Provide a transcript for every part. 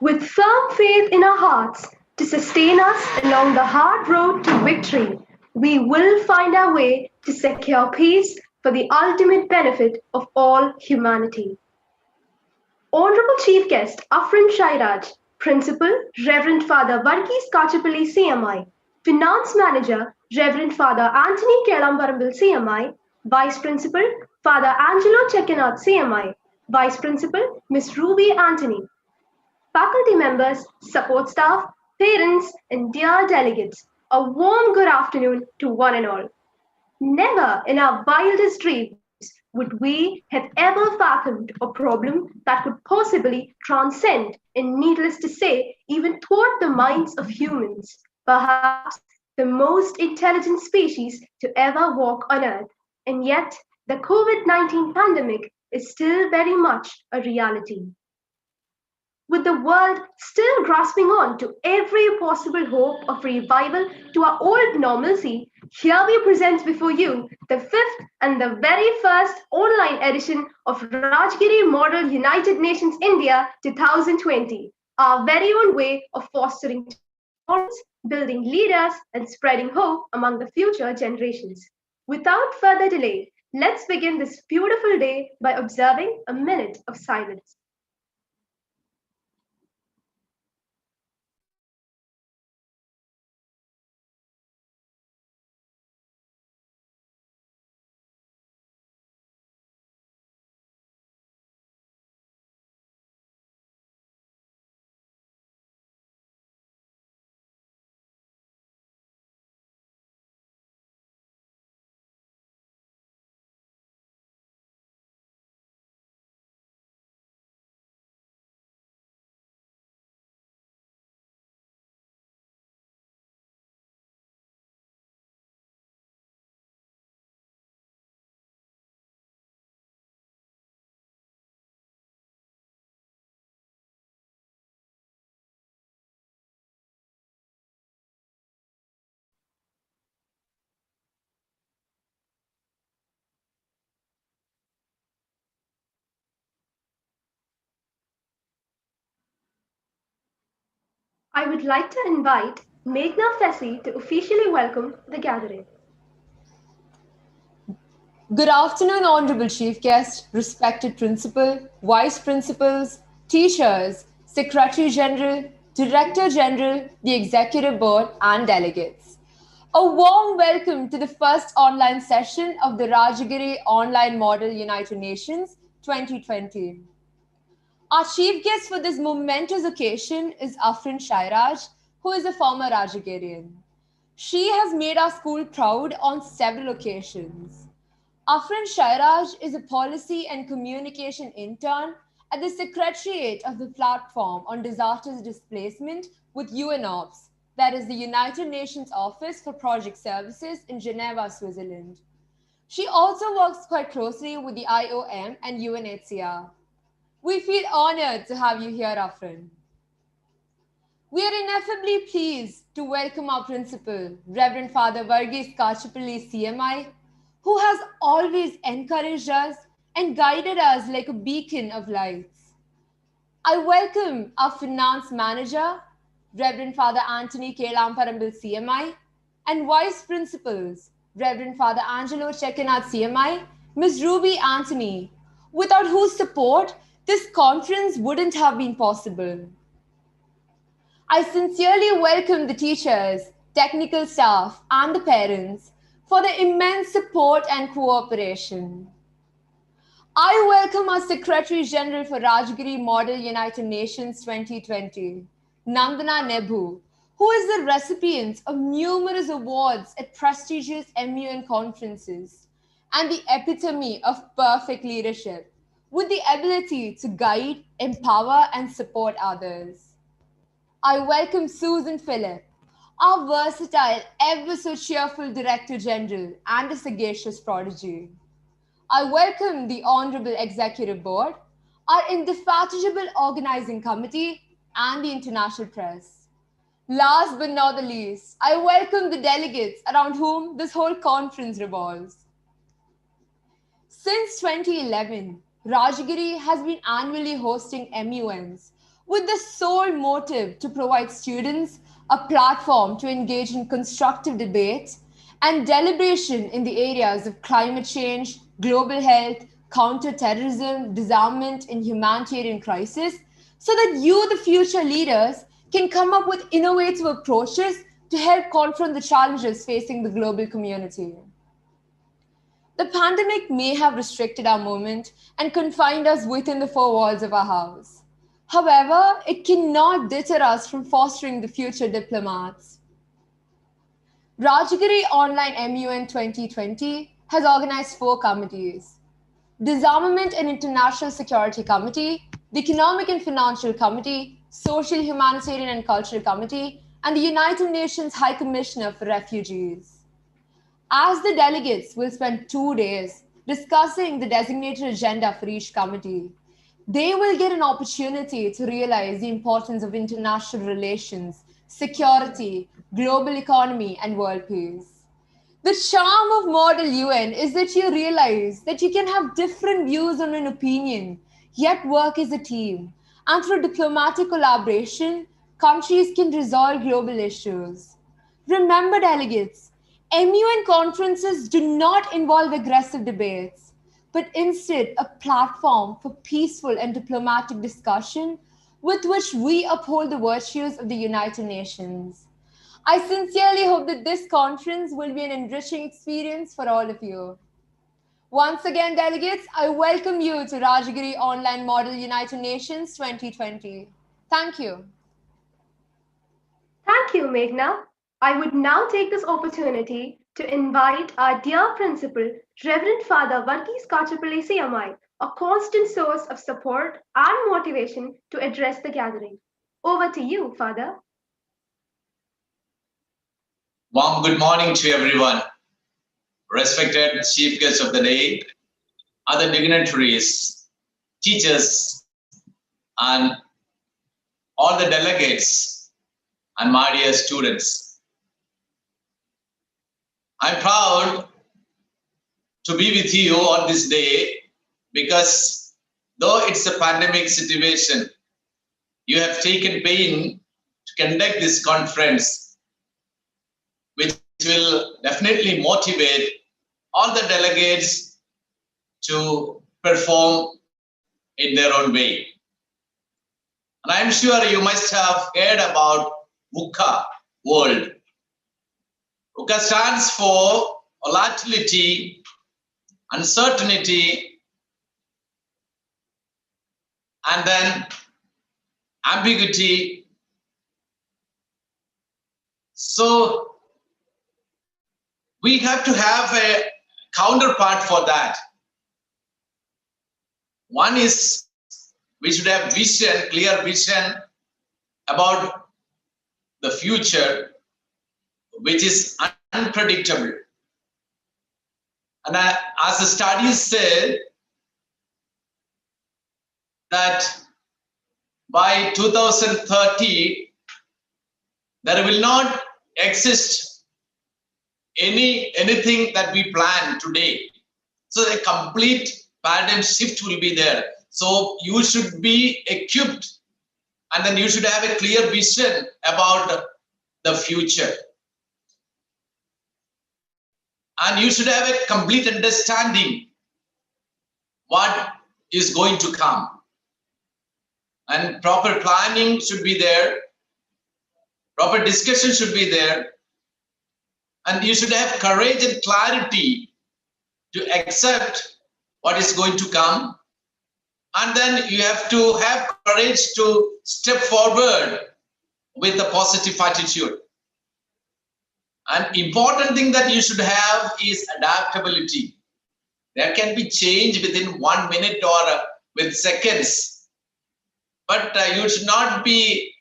with firm faith in our hearts to sustain us along the hard road to victory, we will find our way to secure peace for the ultimate benefit of all humanity. Honorable Chief Guest Afrin Shairaj, Principal Reverend Father Varghese Kachapalli CMI, Finance Manager Reverend Father Anthony Kelambarambil CMI, Vice Principal Father Angelo Checkanath CMI, Vice Principal Miss Ruby Anthony, faculty members, support staff, parents, and dear delegates, a warm good afternoon to one and all. Never in our wildest dreams would we have ever fathomed a problem that could possibly transcend and, needless to say, even thwart the minds of humans, perhaps the most intelligent species to ever walk on Earth. And yet, the COVID 19 pandemic is still very much a reality. With the world still grasping on to every possible hope of revival to our old normalcy, here we present before you the fifth and the very first online edition of Rajgiri Model United Nations India 2020, our very own way of fostering tolerance, building leaders, and spreading hope among the future generations. Without further delay, let's begin this beautiful day by observing a minute of silence. I would like to invite Meghna Fessi to officially welcome the gathering. Good afternoon, Honorable Chief Guest, respected Principal, Vice Principals, teachers, Secretary General, Director General, the Executive Board, and delegates. A warm welcome to the first online session of the Rajagiri Online Model United Nations 2020. Our chief guest for this momentous occasion is Afrin Shairaj, who is a former Rajagirian. She has made our school proud on several occasions. Afrin Shairaj is a policy and communication intern at the Secretariat of the Platform on Disasters Displacement with UNOPS, that is the United Nations Office for Project Services in Geneva, Switzerland. She also works quite closely with the IOM and UNHCR. We feel honored to have you here, Afrin. We are ineffably pleased to welcome our principal, Reverend Father Varghese Kachapalli CMI, who has always encouraged us and guided us like a beacon of lights. I welcome our finance manager, Reverend Father Anthony Kelambarambil CMI, and vice principals, Reverend Father Angelo Checkanath CMI, Ms. Ruby Anthony, without whose support this conference wouldn't have been possible. I sincerely welcome the teachers, technical staff, and the parents for the immense support and cooperation. I welcome our Secretary General for Rajgiri Model United Nations 2020, Nandana Nebu, who is the recipient of numerous awards at prestigious MUN conferences and the epitome of perfect leadership, with the ability to guide, empower, and support others. I welcome Susan Phillip, our versatile, ever so cheerful Director General and a sagacious prodigy. I welcome the Honorable Executive Board, our indefatigable organizing committee, and the international press. Last but not the least, I welcome the delegates around whom this whole conference revolves. Since 2011, Rajagiri has been annually hosting MUNs, with the sole motive to provide students a platform to engage in constructive debate and deliberation in the areas of climate change, global health, counter-terrorism, disarmament, and humanitarian crisis, so that you, the future leaders, can come up with innovative approaches to help confront the challenges facing the global community. The pandemic may have restricted our movement and confined us within the four walls of our house. However, it cannot deter us from fostering the future diplomats. Rajagiri Online MUN 2020 has organized four committees: Disarmament and International Security Committee, the Economic and Financial Committee, Social, Humanitarian and Cultural Committee, and the United Nations High Commissioner for Refugees. As the delegates will spend 2 days discussing the designated agenda for each committee, they will get an opportunity to realize the importance of international relations, security, global economy, and world peace. The charm of Model UN is that you realize that you can have different views on an opinion, yet work as a team. And through diplomatic collaboration, countries can resolve global issues. Remember, delegates, MUN conferences do not involve aggressive debates, but instead a platform for peaceful and diplomatic discussion with which we uphold the virtues of the United Nations. I sincerely hope that this conference will be an enriching experience for all of you. Once again, delegates, I welcome you to Rajagiri Online Model United Nations 2020. Thank you. Thank you, Meghna. I would now take this opportunity to invite our dear principal, Reverend Father Varghese Kachapalli CMI, a constant source of support and motivation to address the gathering. Over to you, Father. Warm good morning to everyone. Respected chief guests of the day, other dignitaries, teachers, and all the delegates, and my dear students. I'm proud to be with you on this day because though it's a pandemic situation, you have taken pain to conduct this conference, which will definitely motivate all the delegates to perform in their own way. And I'm sure you must have heard about VUCA World. VUCA stands for volatility, uncertainty, and then ambiguity. So we have to have a counterpart for that. One is we should have vision, clear vision about the future, which is unpredictable. And as the studies say, that by 2030, there will not exist anything that we plan today. So a complete paradigm shift will be there. So you should be equipped, and then you should have a clear vision about the future. And you should have a complete understanding what is going to come. And proper planning should be there. Proper discussion should be there. And you should have courage and clarity to accept what is going to come. And then you have to have courage to step forward with a positive attitude. An important thing that you should have is adaptability. There can be change within 1 minute or with seconds. But you should not be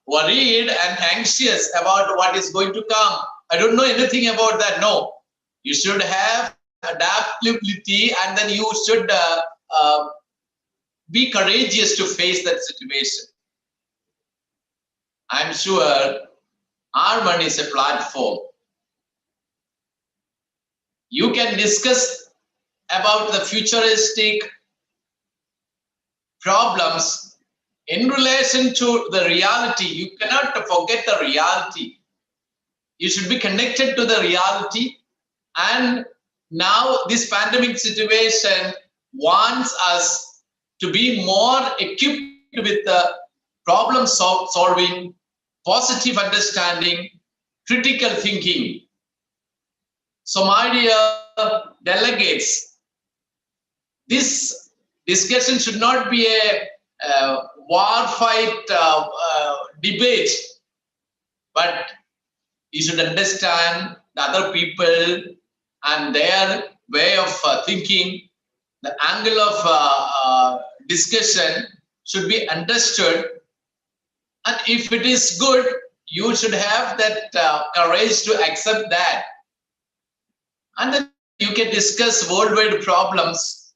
worried and anxious about what is going to come. I don't know anything about that. No, you should have adaptability, and then you should be courageous to face that situation. I'm sure RMUN is a platform. You can discuss about the futuristic problems in relation to the reality, you cannot forget the reality. You should be connected to the reality. And now this pandemic situation wants us to be more equipped with the problem solving, positive understanding, critical thinking. So my dear delegates, this discussion should not be a war fight debate, but you should understand the other people and their way of thinking. The angle of discussion should be understood, and if it is good, you should have that courage to accept that, and then you can discuss worldwide problems.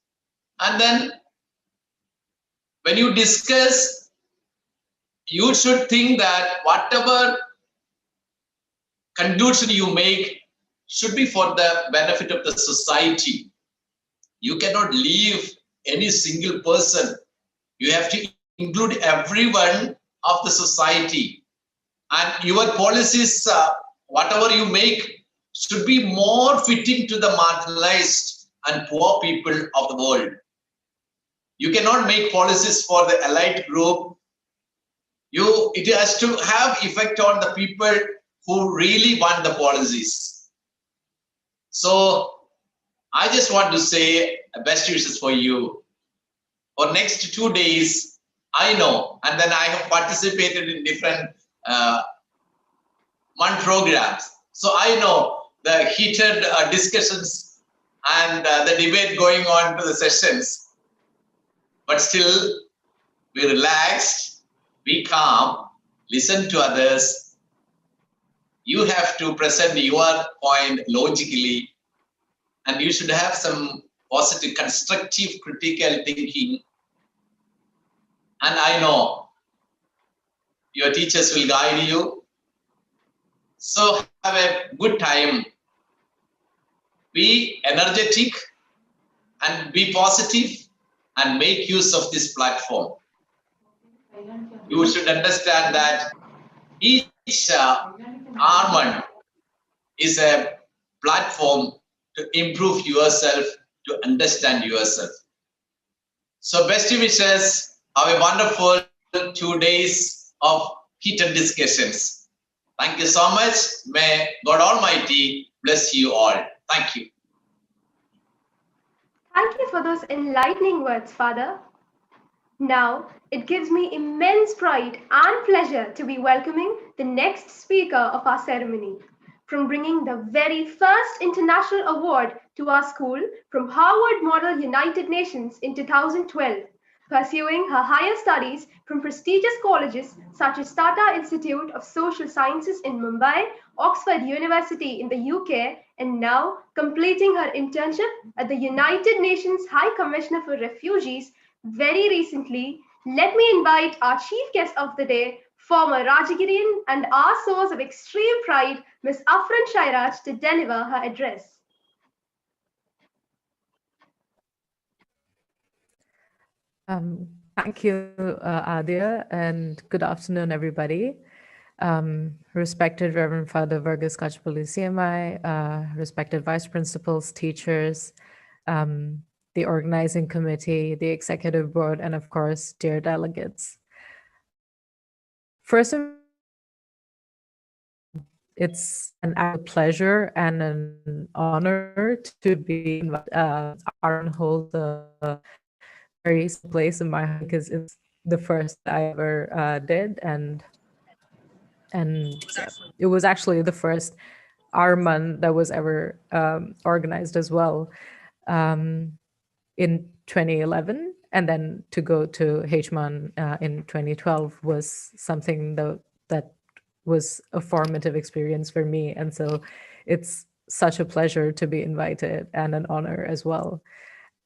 And then when you discuss, you should think that whatever conclusion you make should be for the benefit of the society. You cannot leave any single person. You have to include everyone of the society. And your policies, whatever you make, should be more fitting to the marginalized and poor people of the world. You cannot make policies for the elite group. It has to have effect on the people who really want the policies. So I just want to say best wishes for you. For next 2 days, I know, and then I have participated in different MUN programs. So I know the heated discussions and the debate going on to the sessions. But still, be relaxed, be calm, listen to others. You have to present your point logically, and you should have some positive, constructive, critical thinking. And I know your teachers will guide you. So have a good time. Be energetic and be positive and make use of this platform. You should understand that each RMUN is a platform to improve yourself, to understand yourself. So best wishes. Have a wonderful 2 days of heated discussions. Thank you so much. May God Almighty bless you all. Thank you. Thank you for those enlightening words, Father. Now, it gives me immense pride and pleasure to be welcoming the next speaker of our ceremony. From bringing the very first international award to our school from Harvard Model United Nations in 2012, pursuing her higher studies from prestigious colleges such as Tata Institute of Social Sciences in Mumbai, Oxford University in the UK, and now completing her internship at the United Nations High Commissioner for Refugees very recently. Let me invite our chief guest of the day, former Rajagirian and our source of extreme pride, Ms. Afran Shairaj, to deliver her address. Thank you, Adia, and good afternoon, everybody. Respected Reverend Father Vargas Kachapalli CMI, respected vice principals, teachers, the organizing committee, the executive board, and of course, dear delegates. First, it's an absolute pleasure and an honor to be invited. RMUN holds a very special place in my heart because it's the first I ever did, and it was actually the first RMUN that was ever organized as well in 2011, and then to go to HMUN in 2012 was something that was a formative experience for me, and so it's such a pleasure to be invited and an honor as well.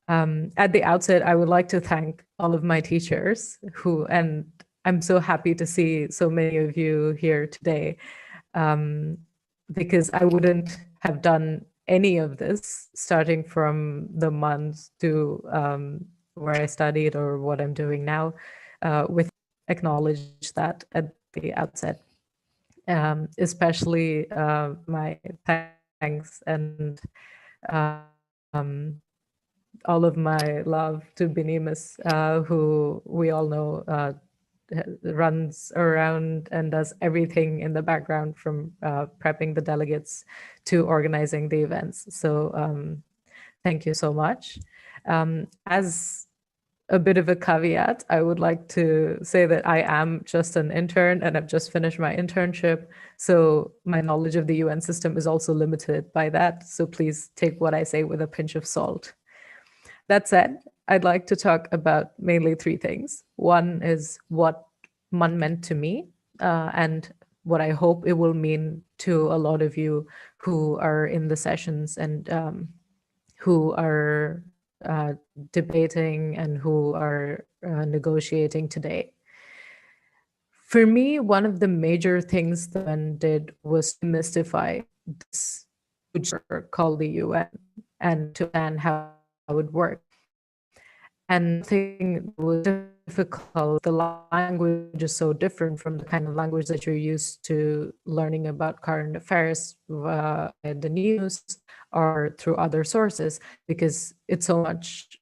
At the outset, I would like to thank all of my teachers and I'm so happy to see so many of you here today, because I wouldn't have done any of this, starting from the months to where I studied or what I'm doing now, acknowledge that at the outset. Especially my thanks and all of my love to Benimus, who we all know runs around and does everything in the background from prepping the delegates to organizing the events. So thank you so much. As a bit of a caveat, I would like to say that I am just an intern and I've just finished my internship. So my knowledge of the UN system is also limited by that. So please take what I say with a pinch of salt. That said, I'd like to talk about mainly three things. One is what MUN meant to me and what I hope it will mean to a lot of you who are in the sessions and who are debating and who are negotiating today. For me, one of the major things that UN did was to demystify this huge work called the UN and to understand how it works. And thing was difficult. The language is so different from the kind of language that you're used to learning about current affairs in the news or through other sources, because it's so much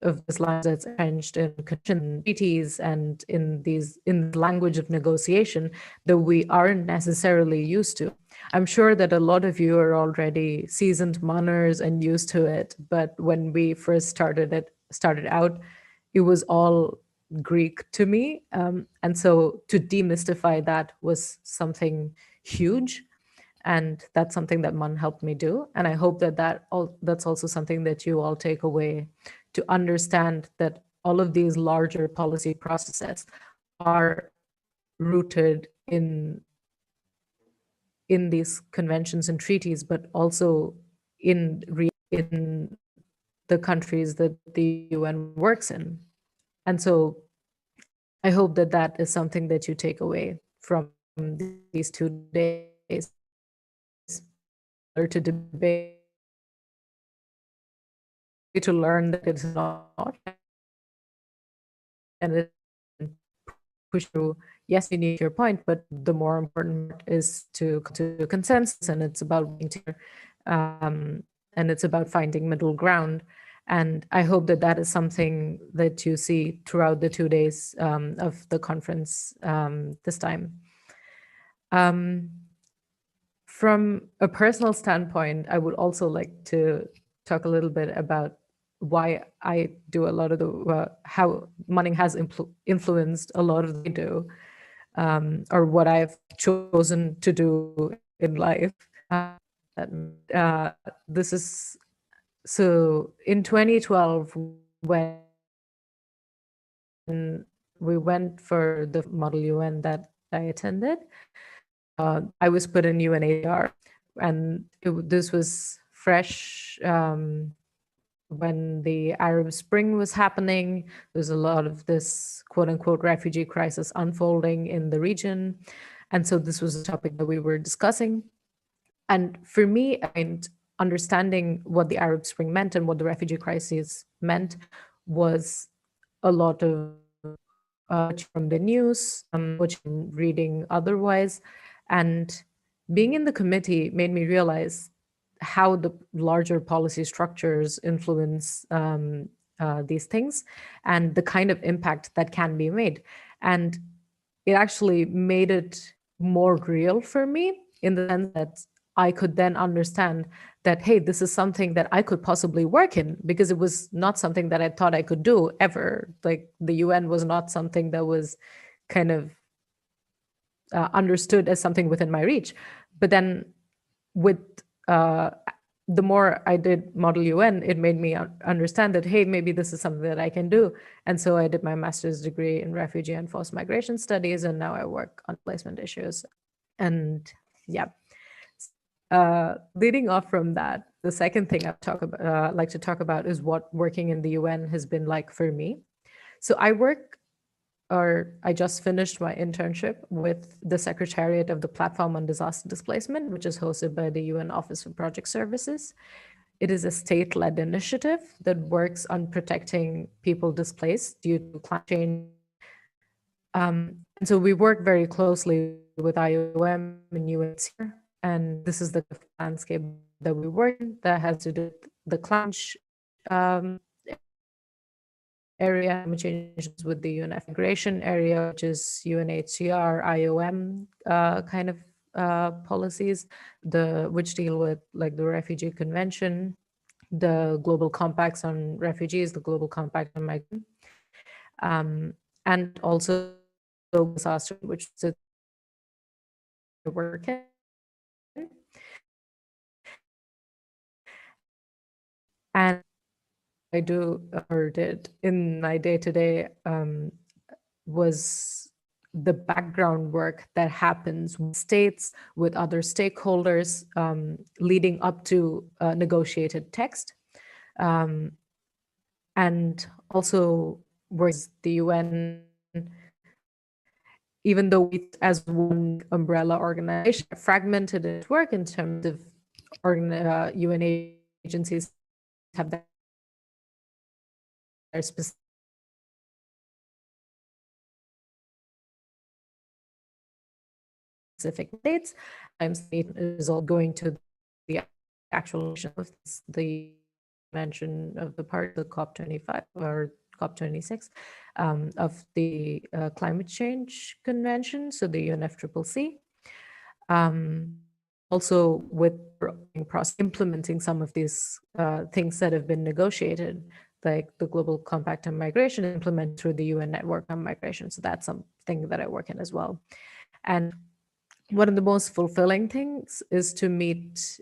of this language that's entrenched in treaties and in the language of negotiation that we aren't necessarily used to. I'm sure that a lot of you are already seasoned munners and used to it, but when we first started out, it was all Greek to me. And so to demystify that was something huge. And that's something that MUN helped me do. And I hope that that's also something that you all take away, to understand that all of these larger policy processes are rooted in these conventions and treaties, but also in the countries that the UN works in. And so I hope that that is something that you take away from these 2 days, or to debate, to learn that it's not, and it push through. Yes, you need your point, but the more important part is to come to consensus, and it's about and it's about finding middle ground. And I hope that that is something that you see throughout the 2 days of the conference this time. From a personal standpoint, I would also like to talk a little bit about why I do a lot of the, how money has influenced a lot of what I do, or what I've chosen to do in life. This is, so in 2012, when we went for the Model UN that I attended, I was put in UNHCR, and this was fresh when the Arab Spring was happening. There's a lot of this quote unquote refugee crisis unfolding in the region. And so this was a topic that we were discussing. And for me, understanding what the Arab Spring meant and what the refugee crisis meant was a lot of from the news, which I'm reading otherwise. And being in the committee made me realize how the larger policy structures influence these things and the kind of impact that can be made. And it actually made it more real for me, in the sense that I could then understand that, hey, this is something that I could possibly work in, because it was not something that I thought I could do ever. Like, the UN was not something that was kind of understood as something within my reach. But then with the more I did Model UN, it made me understand that, hey, maybe this is something that I can do. And so I did my master's degree in refugee and forced migration studies, and now I work on placement issues. And yeah, leading off from that, the second thing I'd like to talk about is what working in the UN has been like for me. So I just finished my internship with the Secretariat of the Platform on Disaster Displacement, which is hosted by the UN Office for Project Services. It is a state-led initiative that works on protecting people displaced due to climate change And so we work very closely with IOM and UNHCR, and this is the landscape that we work in that has to do with the climate area, climate changes with the UNF migration area, which is UNHCR, IOM kind of policies, which deal with like the Refugee Convention, the Global Compacts on Refugees, the Global Compact on Migration, and also disaster, which is work in. And I do or did in my day-to-day was the background work that happens with states, with other stakeholders, leading up to negotiated text. And also works the UN, even though we as one umbrella organization fragmented its work in terms of UN agencies have their specific dates. Sometimes it is all going to the actual of the mention of the part of the COP25 or COP26 of the Climate Change Convention, so the UNFCCC. Also with implementing some of these things that have been negotiated, like the Global Compact on Migration, implemented through the UN Network on Migration. So that's something that I work in as well. And one of the most fulfilling things is to meet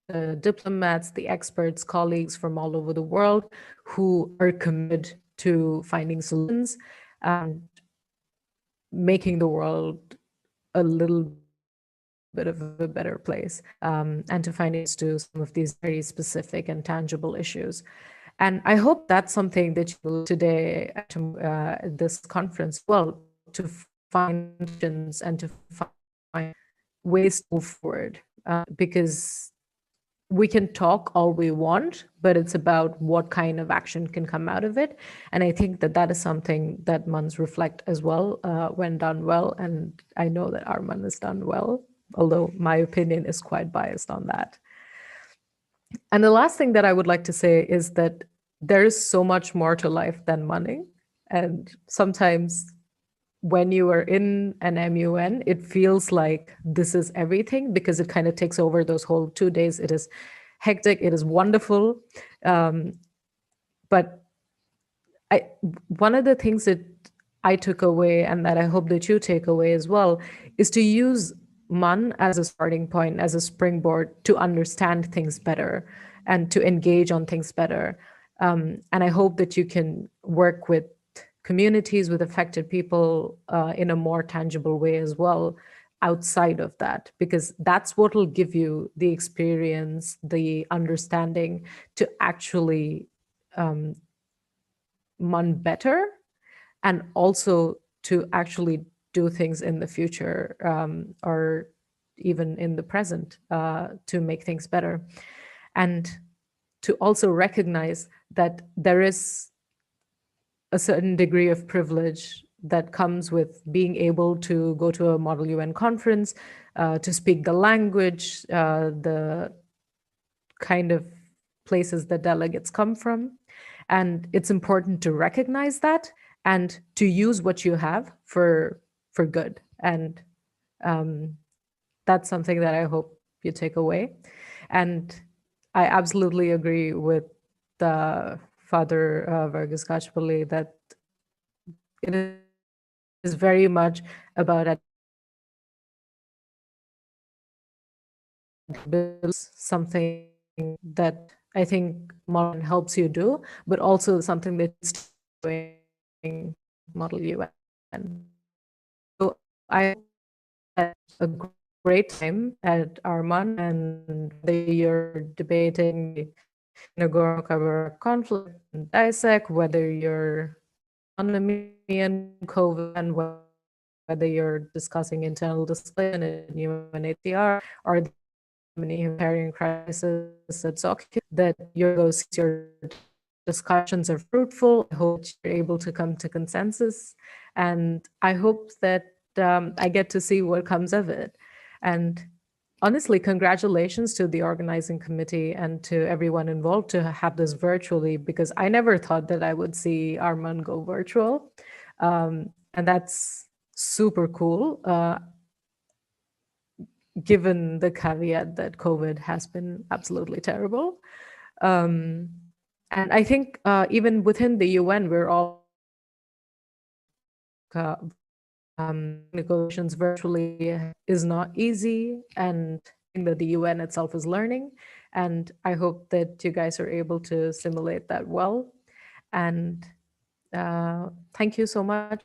the diplomats, the experts, colleagues from all over the world who are committed to finding solutions and making the world a little bit of a better place, and to find ways to some of these very specific and tangible issues. And I hope that's something that you will today at this conference, well, to find and to find ways to move forward, because we can talk all we want, but it's about what kind of action can come out of it. And I think that that is something that MUNs reflect as well when done well. And I know that our MUN is done well, although my opinion is quite biased on that. And the last thing that I would like to say is that there is so much more to life than money. And sometimes when you are in an MUN, it feels like this is everything because it kind of takes over those whole 2 days. It is hectic, it is wonderful. But one of the things that I took away and that I hope that you take away as well is to use MUN as a starting point, as a springboard to understand things better and to engage on things better. And I hope that you can work with communities, with affected people in a more tangible way as well outside of that, because that's what will give you the experience, the understanding to actually MUN better, and also to actually do things in the future or even in the present to make things better. And to also recognize that there is a certain degree of privilege that comes with being able to go to a Model UN conference, to speak the language, the kind of places that delegates come from. And it's important to recognize that and to use what you have for good. And that's something that I hope you take away. And I absolutely agree with the Father Vargas Kachpalli that it is very much about something that I think modern helps you do, but also something that's doing Model UN. So I had a great time at RMUN, and whether you're debating the Nagorno-Karabakh conflict and dissect, whether you're autonomy and COVID, and whether you're discussing internal discipline in UNHCR or the humanitarian crisis that's occupied, that your discussions are fruitful. I hope you're able to come to consensus. And I hope that I get to see what comes of it. And honestly, congratulations to the organizing committee and to everyone involved to have this virtually, because I never thought that I would see RMUN go virtual. And that's super cool, given the caveat that COVID has been absolutely terrible. And I think even within the UN, we're all negotiations virtually is not easy, and that the UN itself is learning. And I hope that you guys are able to simulate that well. And thank you so much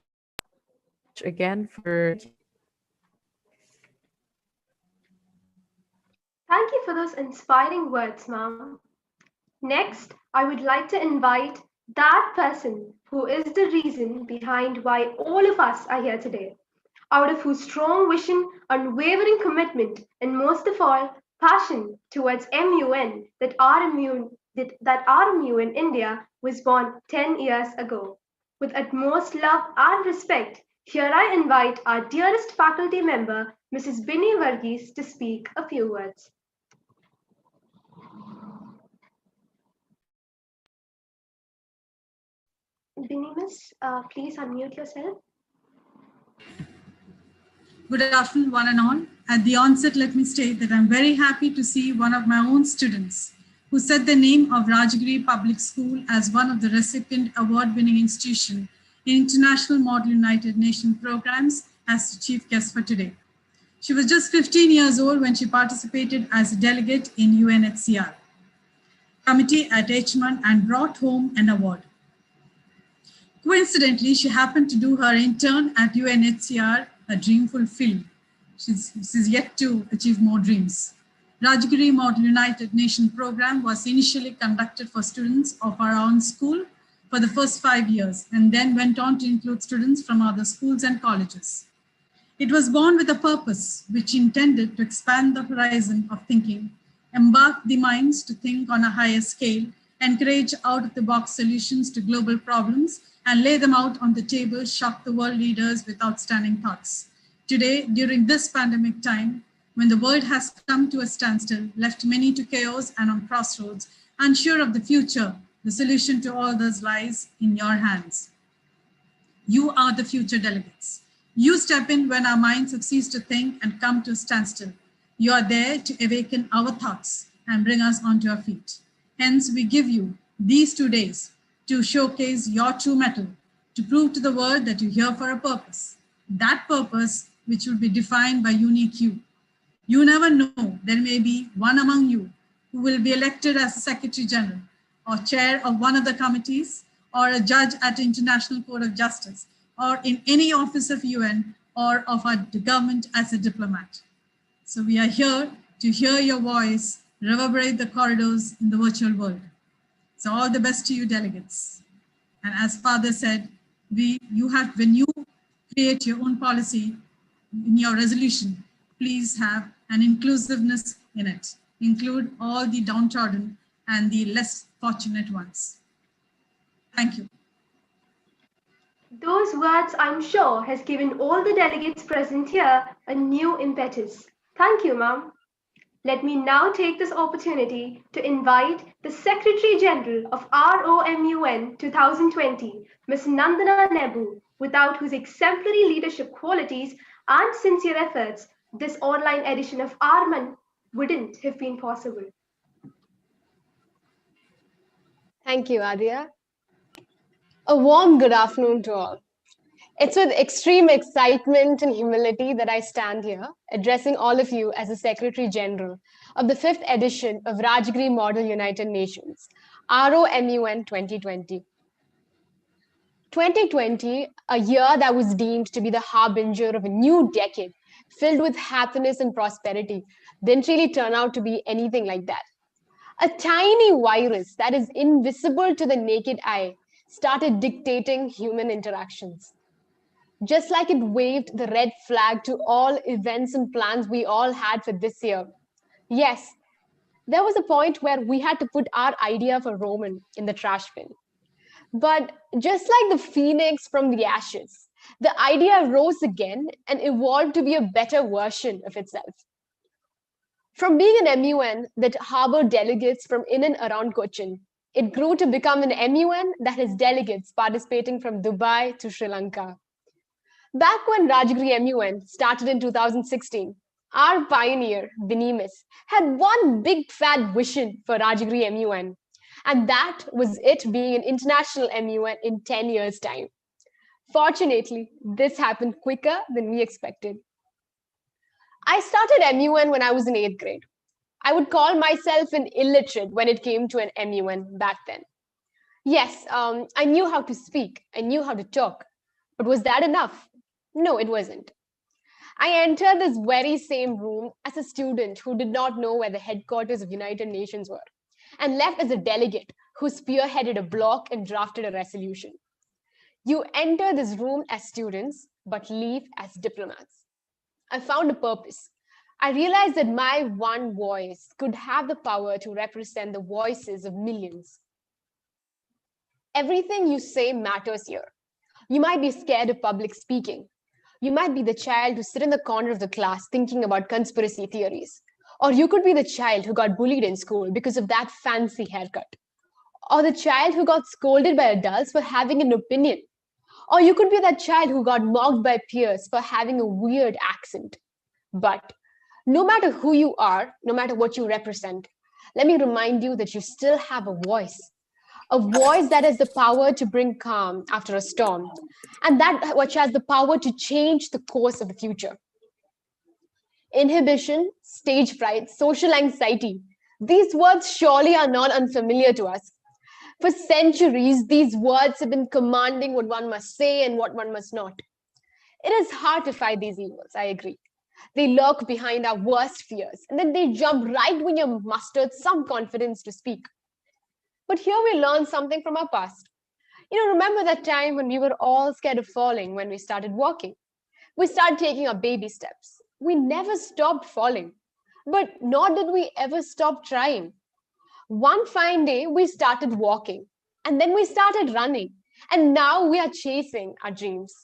again for. Thank you for those inspiring words, ma'am. Next, I would like to invite that person who is the reason behind why all of us are here today, out of whose strong vision, unwavering commitment, and most of all, passion towards MUN that RMUN India was born 10 years ago. With utmost love and respect, here I invite our dearest faculty member, Mrs. Binny Varghese, to speak a few words. Binny, miss, please unmute yourself. Good afternoon, one and all. At the onset, let me state that I'm very happy to see one of my own students who set the name of Rajagiri Public School as one of the recipient award-winning institution in International Model United Nations programs as the chief guest for today. She was just 15 years old when she participated as a delegate in UNHCR committee at HMUN and brought home an award. Coincidentally, she happened to do her intern at UNHCR, a dream fulfilled. She's yet to achieve more dreams. Rajagiri Model United Nations program was initially conducted for students of our own school for the first 5 years, and then went on to include students from other schools and colleges. It was born with a purpose, which intended to expand the horizon of thinking, embark the minds to think on a higher scale, encourage out-of-the-box solutions to global problems, and lay them out on the table, shock the world leaders with outstanding thoughts. Today, during this pandemic time, when the world has come to a standstill, left many to chaos and on crossroads, unsure of the future, the solution to all this lies in your hands. You are the future delegates. You step in when our minds have ceased to think and come to a standstill. You are there to awaken our thoughts and bring us onto our feet. Hence, we give you these 2 days to showcase your true mettle, to prove to the world that you're here for a purpose. That purpose, which will be defined by unique you. You never know, there may be one among you who will be elected as a Secretary General or chair of one of the committees or a judge at the International Court of Justice or in any office of UN or of our government as a diplomat. So we are here to hear your voice reverberate the corridors in the virtual world. So all the best to you, delegates. And as Father said, when you create your own policy in your resolution, please have an inclusiveness in it. Include all the downtrodden and the less fortunate ones. Thank you. Those words, I'm sure, has given all the delegates present here a new impetus. Thank you, ma'am. Let me now take this opportunity to invite the Secretary General of ROMUN 2020, Ms. Nandana Nebu, without whose exemplary leadership qualities and sincere efforts, this online edition of RMUN wouldn't have been possible. Thank you, Adia. A warm good afternoon to all. It's with extreme excitement and humility that I stand here, addressing all of you as the Secretary General of the 5th edition of Rajagiri Model United Nations, ROMUN 2020. 2020, a year that was deemed to be the harbinger of a new decade, filled with happiness and prosperity, didn't really turn out to be anything like that. A tiny virus that is invisible to the naked eye started dictating human interactions. Just like it waved the red flag to all events and plans we all had for this year. Yes, There was a point where we had to put our idea for RMUN in the trash bin. But just like the phoenix from the ashes, the idea rose again and evolved to be a better version of itself. From being an MUN that harbored delegates from in and around Cochin, it grew to become an MUN that has delegates participating from Dubai to Sri Lanka. Back when Rajagiri MUN started in 2016, our pioneer, Benimis, had one big fat vision for Rajagiri MUN, and that was it being an international MUN in 10 years' time. Fortunately, this happened quicker than we expected. I started MUN when I was in 8th grade. I would call myself an illiterate when it came to an MUN back then. Yes, I knew how to speak, I knew how to talk, but was that enough? No, it wasn't. I entered this very same room as a student who did not know where the headquarters of United Nations were, and left as a delegate who spearheaded a block and drafted a resolution. You enter this room as students, but leave as diplomats. I found a purpose. I realized that my one voice could have the power to represent the voices of millions. Everything you say matters here. You might be scared of public speaking. You might be the child who sit in the corner of the class thinking about conspiracy theories. Or you could be the child who got bullied in school because of that fancy haircut. Or the child who got scolded by adults for having an opinion. Or you could be that child who got mocked by peers for having a weird accent. But no matter who you are, no matter what you represent, let me remind you that you still have a voice that has the power to bring calm after a storm, and that which has the power to change the course of the future. Inhibition, stage fright, social anxiety, these words surely are not unfamiliar to us. For centuries, these words have been commanding what one must say and what one must not. It is hard to fight these evils, I agree. They lurk behind our worst fears, and then they jump right when you've mustered some confidence to speak. But here we learn something from our past. Remember that time when we were all scared of falling when we started walking? We started taking our baby steps. We never stopped falling, but nor did we ever stop trying. One fine day, we started walking, and then we started running, and now we are chasing our dreams.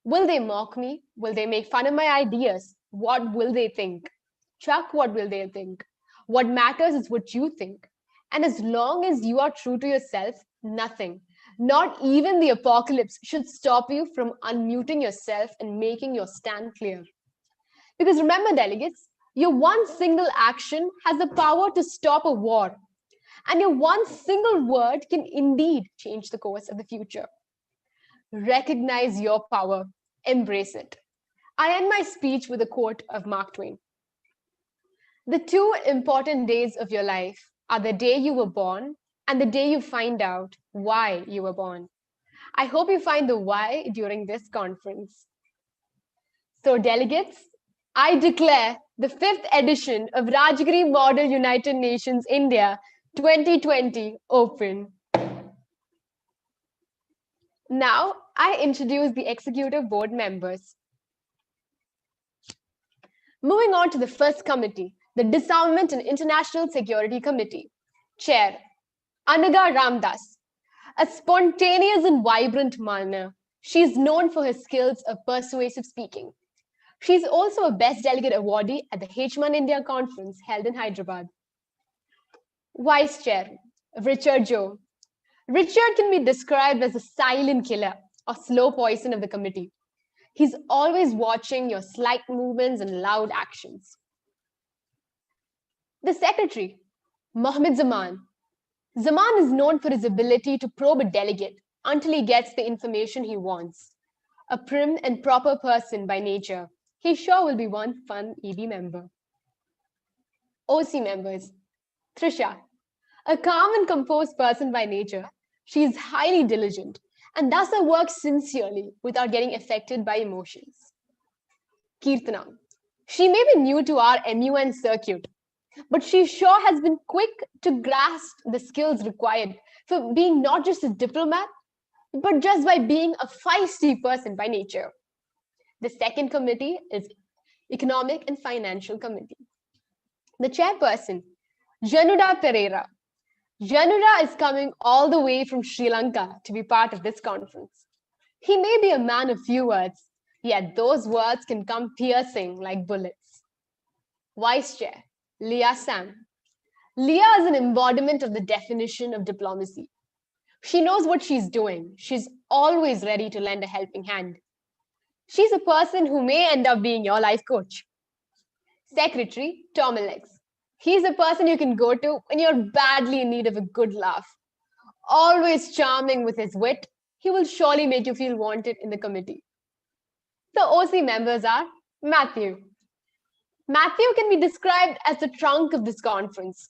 Will they mock me? Will they make fun of my ideas? What will they think? Chuck, what will they think? What matters is what you think. And as long as you are true to yourself, nothing, not even the apocalypse, should stop you from unmuting yourself and making your stand clear. Because remember, delegates, your one single action has the power to stop a war. And your one single word can indeed change the course of the future. Recognize your power. Embrace it. I end my speech with a quote of Mark Twain. The two important days of your life are the day you were born and the day you find out why you were born. I hope you find the why during this conference. So, delegates, I declare the 5th edition of Rajagiri Model United Nations India 2020 open. Now, I introduce the executive board members. Moving on to the first committee, the Disarmament and International Security Committee. Chair, Anaga Ramdas. A spontaneous and vibrant manner, she is known for her skills of persuasive speaking. She is also a Best Delegate awardee at the RMUN India Conference held in Hyderabad. Vice Chair, Richard Joe. Richard can be described as a silent killer or slow poison of the committee. He's always watching your slight movements and loud actions. The Secretary, Mohammed Zaman. Zaman is known for his ability to probe a delegate until he gets the information he wants. A prim and proper person by nature, he sure will be one fun EB member. OC members, Trisha. A calm and composed person by nature, she is highly diligent and does her work sincerely without getting affected by emotions. Kirtana. She may be new to our MUN circuit, but she sure has been quick to grasp the skills required for being not just a diplomat, but just by being a feisty person by nature. The second committee is Economic and Financial Committee. The chairperson, Januda Pereira. Januda is coming all the way from Sri Lanka to be part of this conference. He may be a man of few words, yet those words can come piercing like bullets. Vice Chair, Leah Sam. Leah is an embodiment of the definition of diplomacy. She knows what she's doing. She's always ready to lend a helping hand. She's a person who may end up being your life coach. Secretary, Tom Alex. He's a person you can go to when you're badly in need of a good laugh. Always charming with his wit, he will surely make you feel wanted in the committee. The OC members are Matthew. Matthew can be described as the trunk of this conference.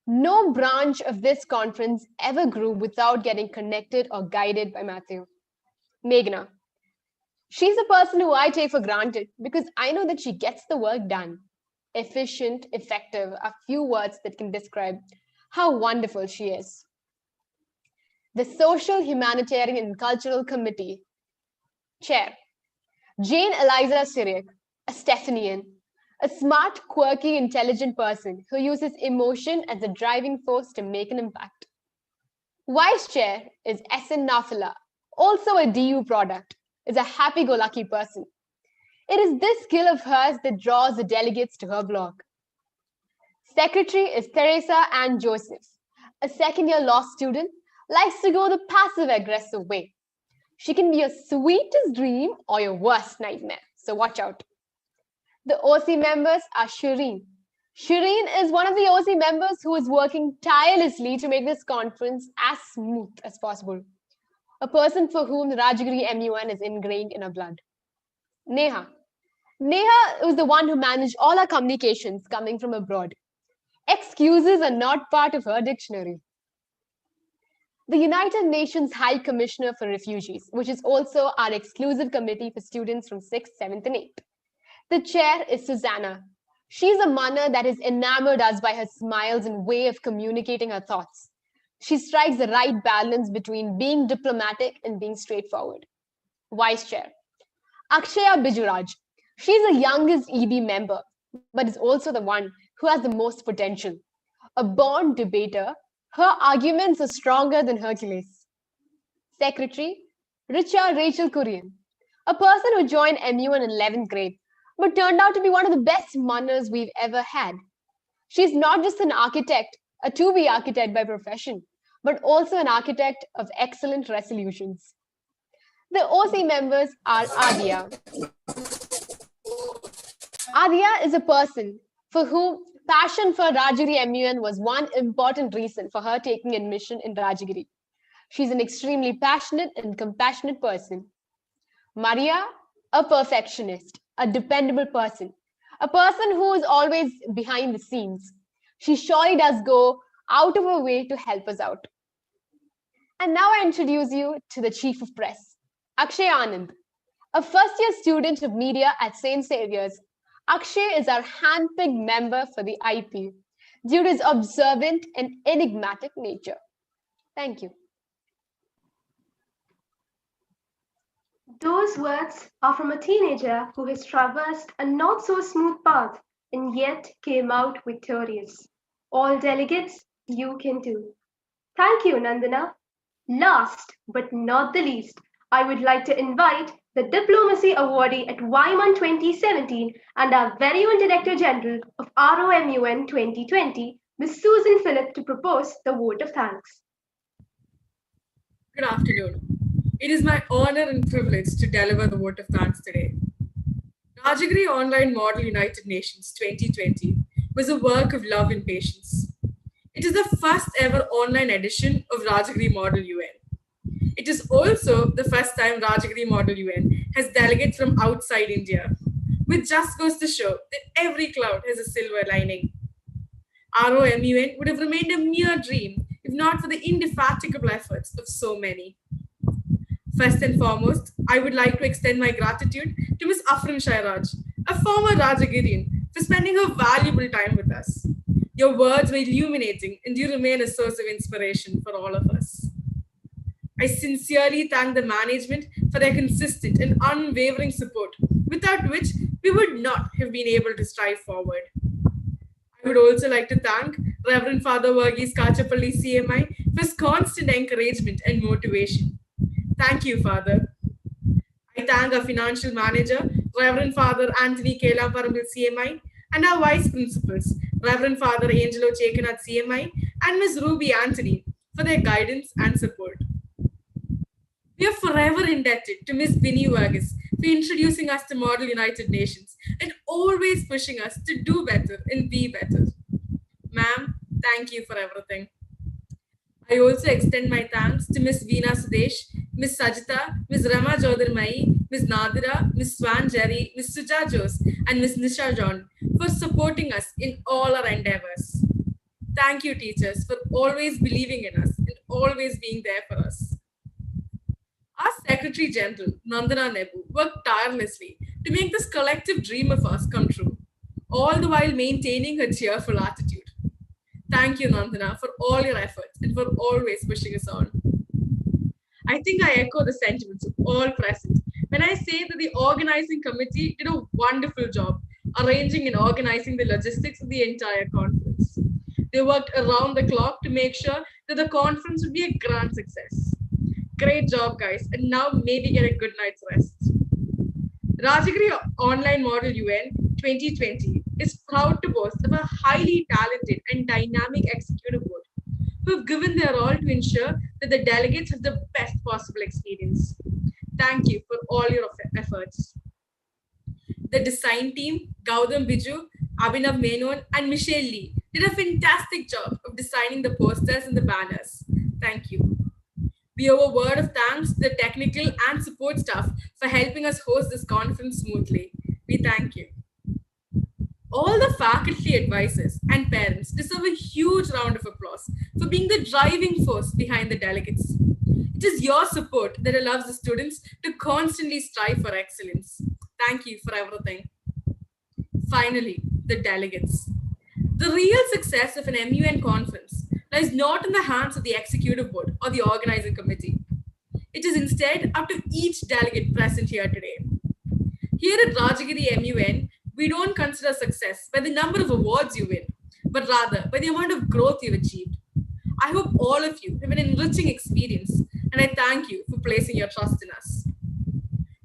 No branch of this conference ever grew without getting connected or guided by Matthew. Meghna. She's a person who I take for granted because I know that she gets the work done. Efficient, effective are few words that can describe how wonderful she is. The Social, Humanitarian and Cultural Committee. Chair. Jane Eliza Syriac, a Stephanian, a smart, quirky, intelligent person who uses emotion as a driving force to make an impact. Vice Chair is SN Nafila, also a DU product, is a happy-go-lucky person. It is this skill of hers that draws the delegates to her blog. Secretary is Teresa Ann Joseph, a second-year law student, likes to go the passive-aggressive way. She can be your sweetest dream or your worst nightmare, so watch out. The OC members are Shireen. Shireen is one of the OC members who is working tirelessly to make this conference as smooth as possible. A person for whom the Rajagiri MUN is ingrained in her blood. Neha. Neha was the one who managed all our communications coming from abroad. Excuses are not part of her dictionary. The United Nations High Commissioner for Refugees, which is also our exclusive committee for students from 6th, 7th, and 8th. The chair is Susanna. She's a manner that has enamored us by her smiles and way of communicating her thoughts. She strikes the right balance between being diplomatic and being straightforward. Vice Chair. Akshaya Bijuraj. She's the youngest EB member, but is also the one who has the most potential. A born debater, her arguments are stronger than Hercules. Secretary, Richa Rachel Kurian. A person who joined MUN in 11th grade, but turned out to be one of the best manners we've ever had. She's not just an architect, a to-be architect by profession, but also an architect of excellent resolutions. The OC members are Adia. Adia is a person for whom passion for Rajagiri MUN was one important reason for her taking admission in Rajagiri. She's an extremely passionate and compassionate person. Maria, a perfectionist, a dependable person, a person who is always behind the scenes. She surely does go out of her way to help us out. And now I introduce you to the Chief of Press, Akshay Anand, a first-year student of media at St. Saviour's. Akshay is our handpicked member for the IP due to his observant and enigmatic nature. Thank you. Those words are from a teenager who has traversed a not so smooth path and yet came out victorious. All delegates, you can too. Thank you, Nandana. Last but not the least, I would like to invite the Diplomacy Awardee at RMUN 2017 and our very own Director General of RMUN 2020, Ms. Susan Phillip, to propose the vote of thanks. Good afternoon. It is my honor and privilege to deliver the vote of thanks today. Rajagiri Online Model United Nations 2020 was a work of love and patience. It is the first ever online edition of Rajagiri Model UN. It is also the first time Rajagiri Model UN has delegates from outside India, which just goes to show that every cloud has a silver lining. ROMUN would have remained a mere dream if not for the indefatigable efforts of so many. First and foremost, I would like to extend my gratitude to Ms. Afrin Shairaj, a former Rajagirian, for spending her valuable time with us. Your words were illuminating and you remain a source of inspiration for all of us. I sincerely thank the management for their consistent and unwavering support, without which we would not have been able to strive forward. I would also like to thank Reverend Father Varghese Kachapalli CMI for his constant encouragement and motivation. Thank you, Father. I thank our financial manager, Reverend Father Anthony Kelaparamil CMI, and our vice principals, Reverend Father Angelo Chekanath CMI and Ms. Ruby Anthony, for their guidance and support. We are forever indebted to Ms. Binny Varghese for introducing us to Model United Nations and always pushing us to do better and be better. Ma'am, thank you for everything. I also extend my thanks to Ms. Veena Sudesh, Ms. Sajita, Ms. Rama Jodharmai, Ms. Nadira, Ms. Swan Jerry, Ms. Suja Jose, and Ms. Nisha John for supporting us in all our endeavors. Thank you, teachers, for always believing in us and always being there for us. Our Secretary General, Nandana Nebu, worked tirelessly to make this collective dream of ours come true, all the while maintaining her cheerful attitude. Thank you, Nandana, for all your efforts and for always pushing us on. I think I echo the sentiments of all present when I say that the organizing committee did a wonderful job arranging and organizing the logistics of the entire conference. They worked around the clock to make sure that the conference would be a grand success. Great job, guys, and now maybe get a good night's rest. Rajagiri Online Model UN 2020 is proud to boast of a highly talented and dynamic executive board who have given their all to ensure that the delegates have the best possible experience. Thank you for all your efforts. The design team, Gautam Biju, Abhinav Menon, and Michelle Lee did a fantastic job of designing the posters and the banners. Thank you. We owe a word of thanks to the technical and support staff for helping us host this conference smoothly. We thank you. All the faculty advisors and parents deserve a huge round of applause for being the driving force behind the delegates. It is your support that allows the students to constantly strive for excellence. Thank you for everything. Finally, the delegates. The real success of an MUN conference lies not in the hands of the executive board or the organizing committee. It is instead up to each delegate present here today. Here at Rajagiri MUN, we don't consider success by the number of awards you win, but rather by the amount of growth you've achieved. I hope all of you have an enriching experience, and I thank you for placing your trust in us.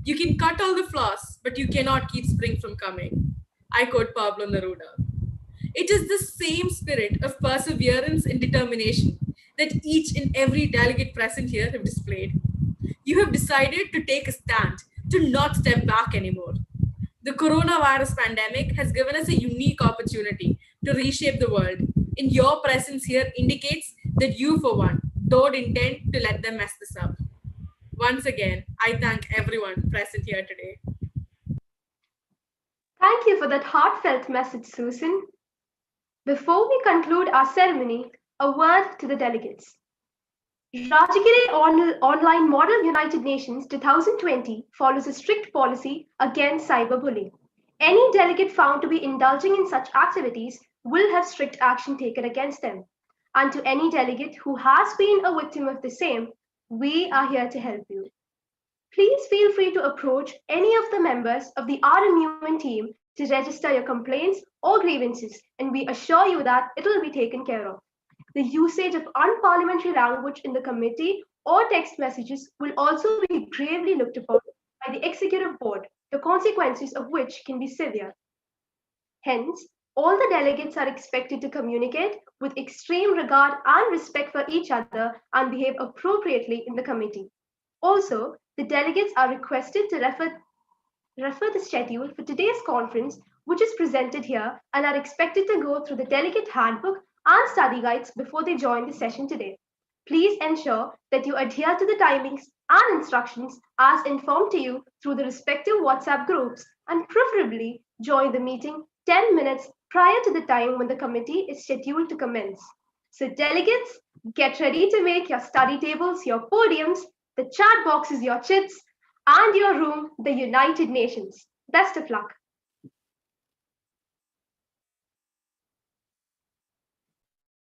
You can cut all the flowers, but you cannot keep spring from coming. I quote Pablo Neruda. It is the same spirit of perseverance and determination that each and every delegate present here have displayed. You have decided to take a stand, to not step back anymore. The coronavirus pandemic has given us a unique opportunity to reshape the world, and your presence here indicates that you, for one, don't intend to let them mess this up. Once again, I thank everyone present here today. Thank you for that heartfelt message, Susan. Before we conclude our ceremony, a word to the delegates. Rajagiri Online Model United Nations 2020 follows a strict policy against cyberbullying. Any delegate found to be indulging in such activities will have strict action taken against them. And to any delegate who has been a victim of the same, we are here to help you. Please feel free to approach any of the members of the RMUN team to register your complaints or grievances, and we assure you that it will be taken care of. The usage of unparliamentary language in the committee or text messages will also be gravely looked upon by the executive board, the consequences of which can be severe. Hence, all the delegates are expected to communicate with extreme regard and respect for each other and behave appropriately in the committee. Also, the delegates are requested to refer the schedule for today's conference, which is presented here, and are expected to go through the delegate handbook and study guides before they join the session today. Please ensure that you adhere to the timings and instructions as informed to you through the respective WhatsApp groups, and preferably join the meeting 10 minutes prior to the time when the committee is scheduled to commence. So delegates, get ready to make your study tables your podiums, the chat boxes your chits, and your room the United Nations. Best of luck.